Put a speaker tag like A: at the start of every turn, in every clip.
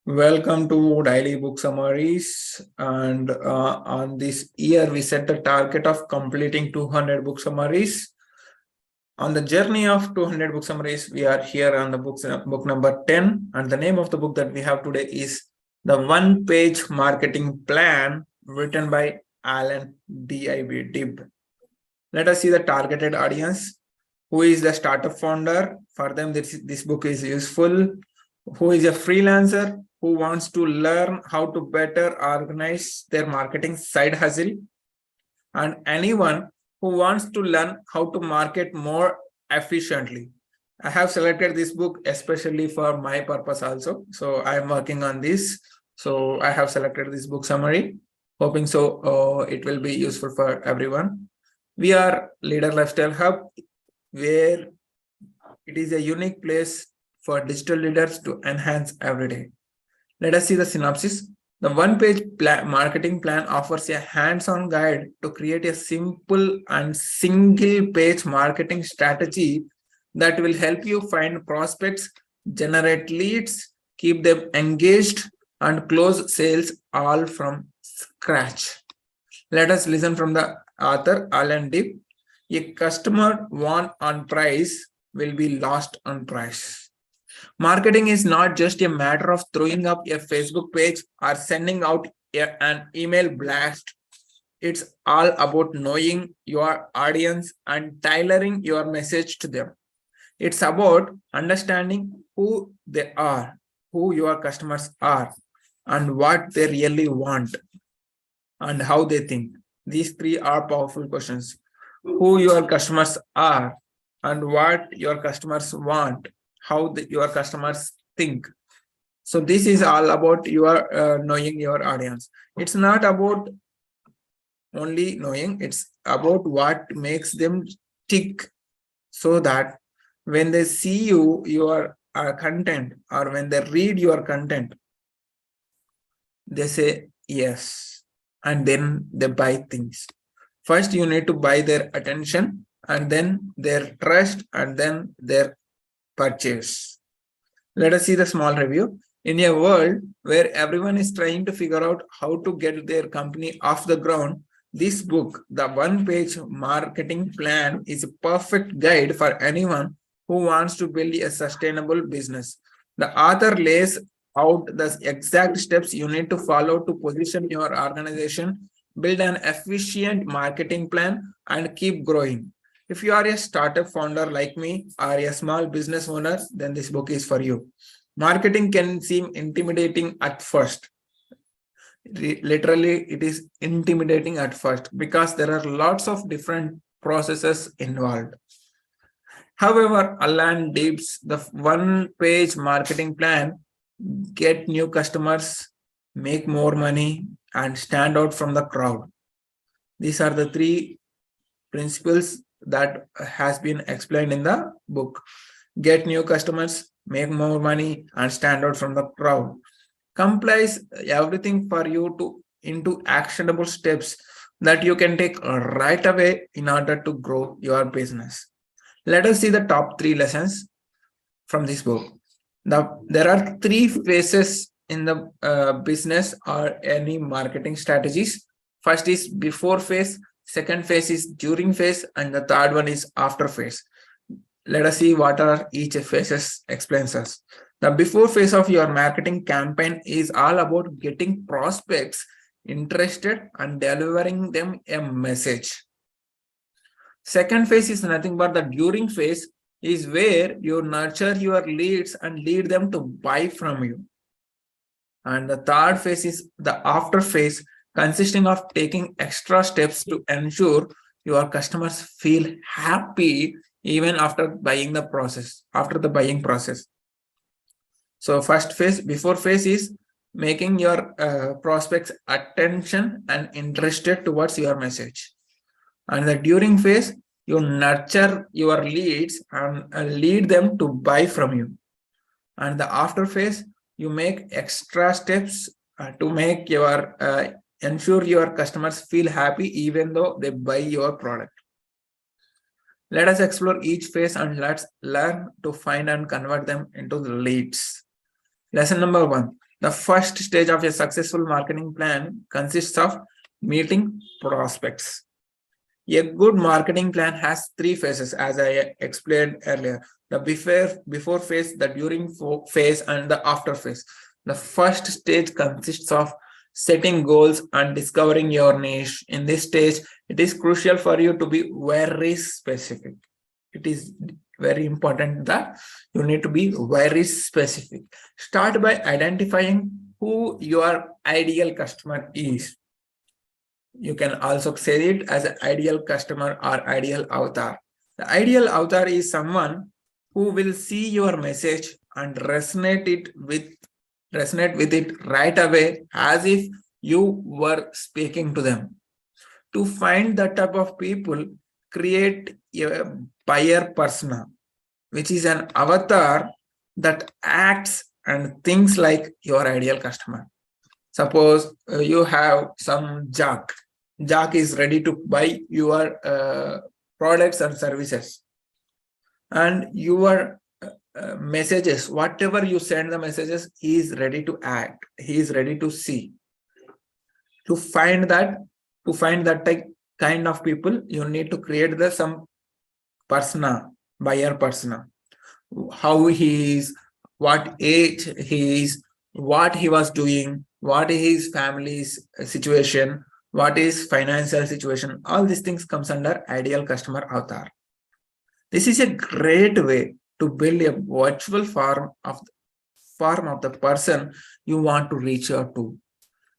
A: Welcome to Daily Book Summaries. And on this year, we set the target of completing 200 book summaries. On the journey of 200 book summaries, we are here on the book number 10. And the name of the book that we have today is The One-Page Marketing Plan, written by Allan Dib. Let us see the targeted audience. Who is the startup founder? For them, this book is useful. Who is a freelancer who wants to learn how to better organize their marketing side hustle, and anyone who wants to learn how to market more efficiently. I have selected this book especially for my purpose also. So I'm working on this. So I have selected this book summary, hoping so it will be useful for everyone. We are Leader Lifestyle Hub, where it is a unique place for digital leaders to enhance every day. Let us see the synopsis. The one-page marketing plan offers a hands-on guide to create a simple and single-page marketing strategy that will help you find prospects, generate leads, keep them engaged, and close sales all from scratch. Let us listen from the author, Allan Dib. A customer won on price will be lost on price. Marketing is not just a matter of throwing up a Facebook page or sending out an email blast. It's all about knowing your audience and tailoring your message to them. It's about understanding who they are, who your customers are, and what they really want, and how they think. These three are powerful questions. Who your customers are, and what your customers want, how your customers think. So this is all about your knowing your audience. It's not about only knowing, it's about what makes them tick, so that when they see your content, or when they read your content, they say yes, and then they buy things. First, you need to buy their attention, and then their trust, and then their purchase. Let us see the small review. In a world where everyone is trying to figure out how to get their company off the ground, this book, The One-Page Marketing Plan, is a perfect guide for anyone who wants to build a sustainable business. The author lays out the exact steps you need to follow to position your organization, build an efficient marketing plan, and keep growing. If you are a startup founder like me, or a small business owner, then this book is for you. Marketing can seem intimidating at first. Literally, it is intimidating at first because there are lots of different processes involved. However, Allan Dib's The One-Page Marketing Plan, get new customers, make more money, and stand out from the crowd. These are the three principles that has been explained in the book. Get new customers, make more money, and stand out from the crowd. Complies everything for you to into actionable steps that you can take right away in order to grow your business. Let us see the top 3 lessons from this book. There are 3 phases in the business or any marketing strategies. First is before phase, second phase is during phase, and the third one is after phase. Let us see what are each phases explains us. The before phase of your marketing campaign is all about getting prospects interested and delivering them a message. Second phase is nothing but the during phase, is where you nurture your leads and lead them to buy from you. And the third phase is the after phase, consisting of taking extra steps to ensure your customers feel happy even after buying the process, after the buying process. So first phase, before phase, is making your prospects attention and interested towards your message. And the during phase, you nurture your leads and lead them to buy from you. And the after phase, you make extra steps to make your ensure your customers feel happy even though they buy your product. Let us explore each phase and let's learn to find and convert them into the leads. Lesson number 1. The first stage of a successful marketing plan consists of meeting prospects. A good marketing plan has three phases, as I explained earlier: the before phase, the during phase, and the after phase. The first stage consists of setting goals and discovering your niche. In this stage, it is crucial for you to be very specific. It is very important that you need to be very specific. Start by identifying who your ideal customer is. You can also say it as an ideal customer or ideal avatar. The ideal avatar is someone who will see your message and resonate with it right away, as if you were speaking to them. To find that type of people, create a buyer persona, which is an avatar that acts and thinks like your ideal customer. Suppose you have some Jack. Jack is ready to buy your products and services, and your messages, whatever you send the messages, he is ready to act. He is ready to see. To find that kind of people, you need to create some persona, buyer persona. How he is, what age he is, what he was doing, what is his family's situation, what is financial situation. All these things comes under ideal customer avatar. This is a great way to build a virtual form of the person you want to reach out to.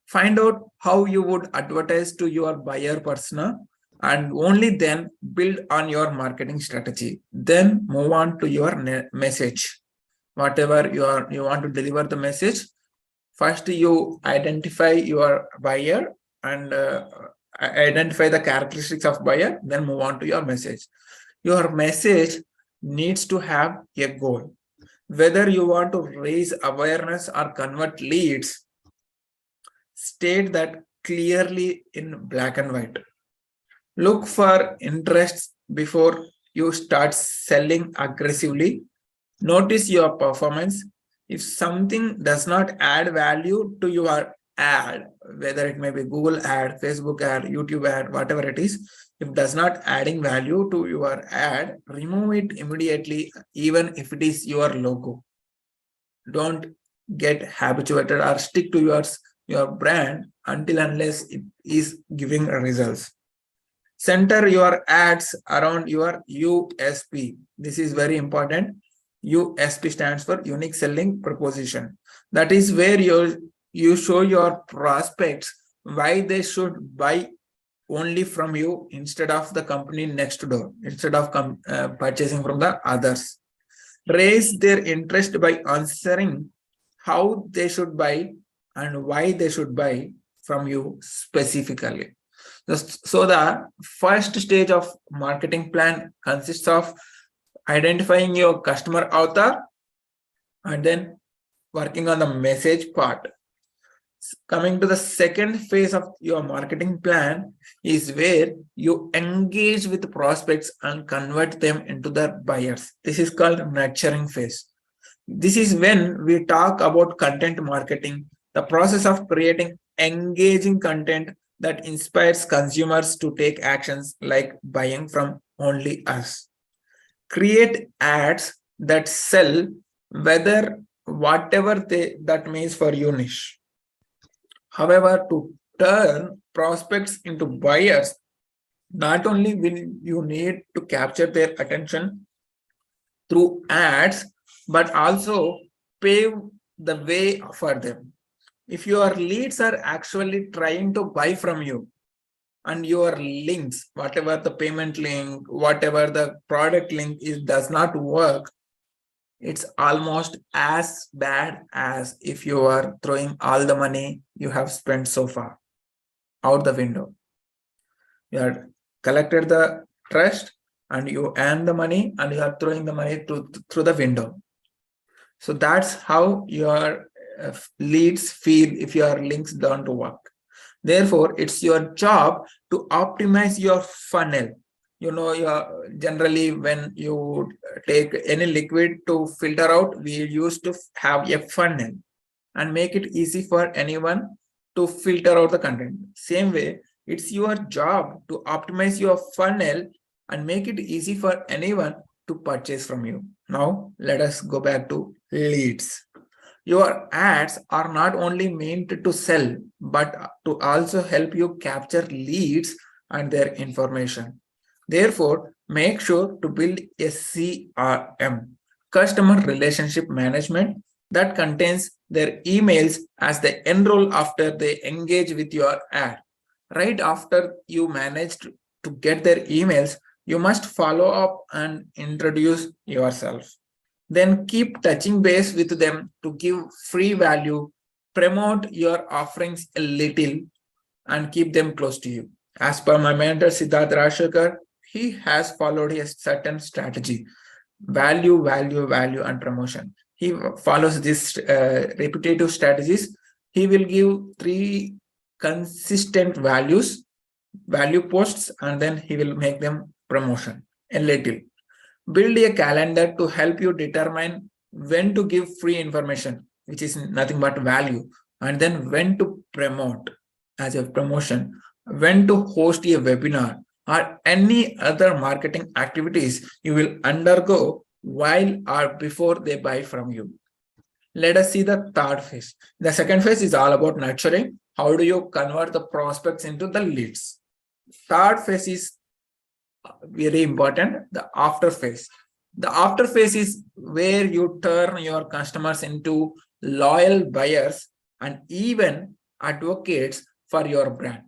A: Find out how you would advertise to your buyer persona, and only then build on your marketing strategy. Then move on to your message. Whatever you want to deliver the message, first you identify your buyer and identify the characteristics of buyer, then move on to your message. Your message needs to have a goal. Whether you want to raise awareness or convert leads, state that clearly in black and white. Look for interests before you start selling aggressively. Notice your performance. If something does not add value to your ad, whether it may be Google ad, Facebook ad, YouTube ad, whatever it is, if does not adding value to your ad, remove it immediately, even if it is your logo. Don't get habituated or stick to your brand until unless it is giving results. Center your ads around your USP. This is very important. USP stands for unique selling proposition. That is where you show your prospects why they should buy only from you instead of the company next door, instead of purchasing from the others. Raise their interest by answering how they should buy and why they should buy from you specifically. So the first stage of marketing plan consists of identifying your customer avatar and then working on the message part. Coming to the second phase of your marketing plan is where you engage with prospects and convert them into the buyers. This is called nurturing phase. This is when we talk about content marketing, the process of creating engaging content that inspires consumers to take actions like buying from only us. Create ads that sell, whatever that means for your niche. However, to turn prospects into buyers, not only will you need to capture their attention through ads, but also pave the way for them. If your leads are actually trying to buy from you, and your links, whatever the payment link, whatever the product link is, does not work, it's almost as bad as if you are throwing all the money you have spent so far out the window. You have collected the trust and you earn the money and you are throwing the money through the window. So that's how your leads feel if your links don't work. Therefore, it's your job to optimize your funnel. Generally when you take any liquid to filter out, we used to have a funnel, and make it easy for anyone to filter out the content. Same way, it's your job to optimize your funnel and make it easy for anyone to purchase from you. Now, let us go back to leads. Your ads are not only meant to sell, but to also help you capture leads and their information. Therefore, make sure to build a CRM, customer relationship management, that contains their emails as they enroll after they engage with your ad. Right after you managed to get their emails, you must follow up and introduce yourself. Then keep touching base with them to give free value, promote your offerings a little, and keep them close to you. As per my mentor Siddharth Rashekar, he has followed a certain strategy: value, value, value, and promotion. He follows these repetitive strategies. He will give 3 consistent value posts, and then he will make them promotion a little. Build a calendar to help you determine when to give free information, which is nothing but value, and then when to promote as a promotion, when to host a webinar or any other marketing activities you will undergo while or before they buy from you. Let us see the third phase. The second phase is all about nurturing. How do you convert the prospects into the leads? Third phase is very important, the after phase. The after phase is where you turn your customers into loyal buyers and even advocates for your brand.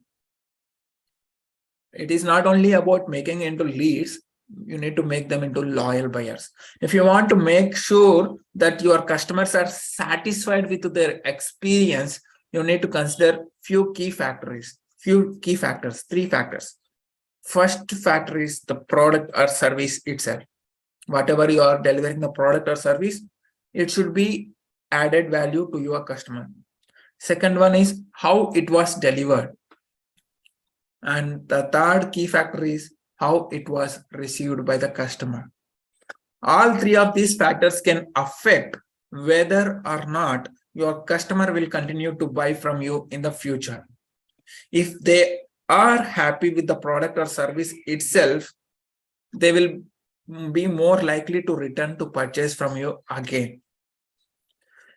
A: It is not only about making into leads, you need to make them into loyal buyers. If you want to make sure that your customers are satisfied with their experience, you need to consider few key factors, 3 factors. First factor is the product or service itself. Whatever you are delivering, the product or service, it should be added value to your customer. Second one is how it was delivered. And the third key factor is how it was received by the customer. All 3 of these factors can affect whether or not your customer will continue to buy from you in the future. If they are happy with the product or service itself, they will be more likely to return to purchase from you again.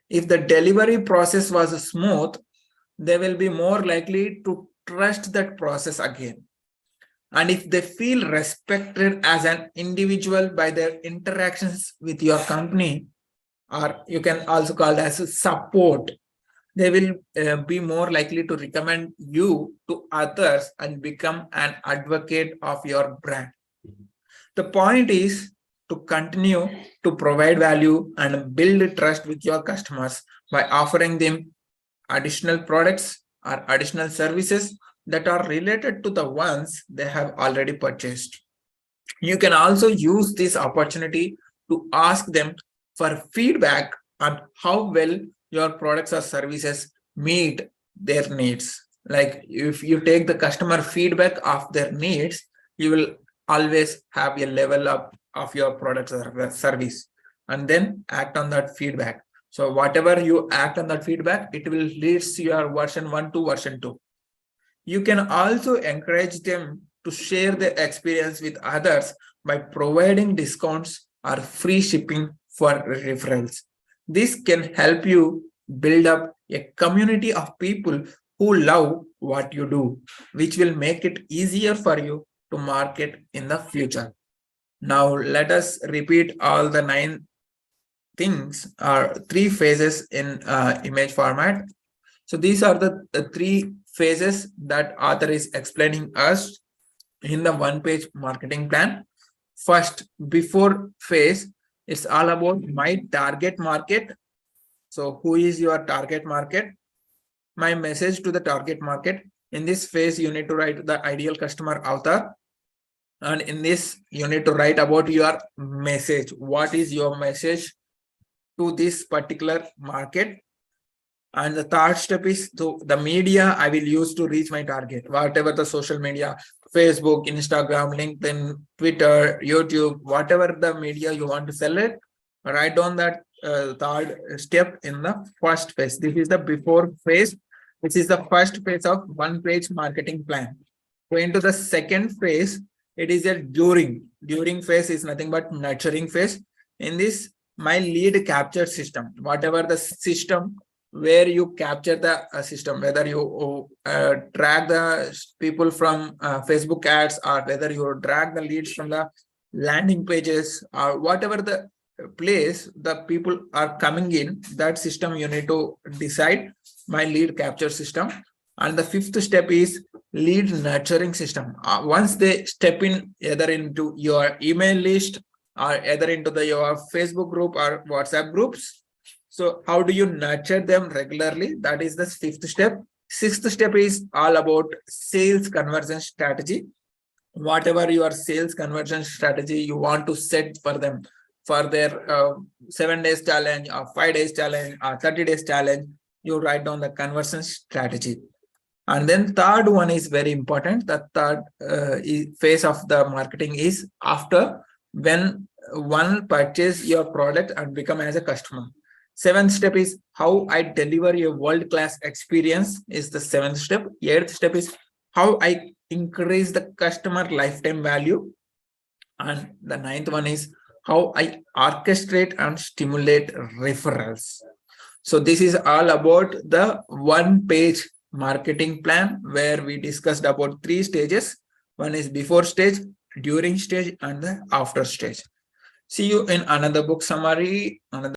A: If the delivery process was smooth, they will be more likely to trust that process again. And if they feel respected as an individual by their interactions with your company, or you can also call it as support, they will be more likely to recommend you to others and become an advocate of your brand. The point is to continue to provide value and build trust with your customers by offering them additional products or additional services that are related to the ones they have already purchased. You can also use this opportunity to ask them for feedback on how well your products or services meet their needs. Like if you take the customer feedback of their needs, you will always have a level up of your products or service, and then act on that feedback. So whatever you act on that feedback, it will lead to your version 1 to version 2. You can also encourage them to share their experience with others by providing discounts or free shipping for referrals. This can help you build up a community of people who love what you do, which will make it easier for you to market in the future. Now, let us repeat all the 9 things or 3 phases in image format. So these are the 3 phases that author is explaining us in the 1-page marketing plan. First, before phase, it's all about my target market. So who is your target market? My message to the target market. In this phase, you need to write the ideal customer avatar. And in this, you need to write about your message. What is your message to this particular market? And the third step is to the media I will use to reach my target. Whatever the social media, Facebook, Instagram, LinkedIn, Twitter, YouTube, whatever the media you want to sell it, write down that third step in the first phase. This is the before phase. This is the first phase of one-page marketing plan. Going to the second phase, it is a during. During phase is nothing but nurturing phase. In this, my lead capture system, whatever the system where you capture the system, whether you track the people from Facebook ads, or whether you drag the leads from the landing pages, or whatever the place the people are coming in, that system you need to decide my lead capture system. And the fifth step is lead nurturing system. Once they step in either into your email list or either into your Facebook group or WhatsApp groups, so how do you nurture them regularly? That is the fifth step. Sixth step is all about sales conversion strategy. Whatever your sales conversion strategy you want to set for them for their 7 days challenge or 5 days challenge or 30 days challenge, you write down the conversion strategy. And then third one is very important. The third phase of the marketing is after when one purchase your product and become as a customer. Seventh step is how I deliver a world-class experience is the seventh step. Eighth step is how I increase the customer lifetime value. And the ninth one is how I orchestrate and stimulate referrals. So this is all about the one-page marketing plan where we discussed about 3 stages. One is before stage, during stage, and the after stage. See you in another book summary.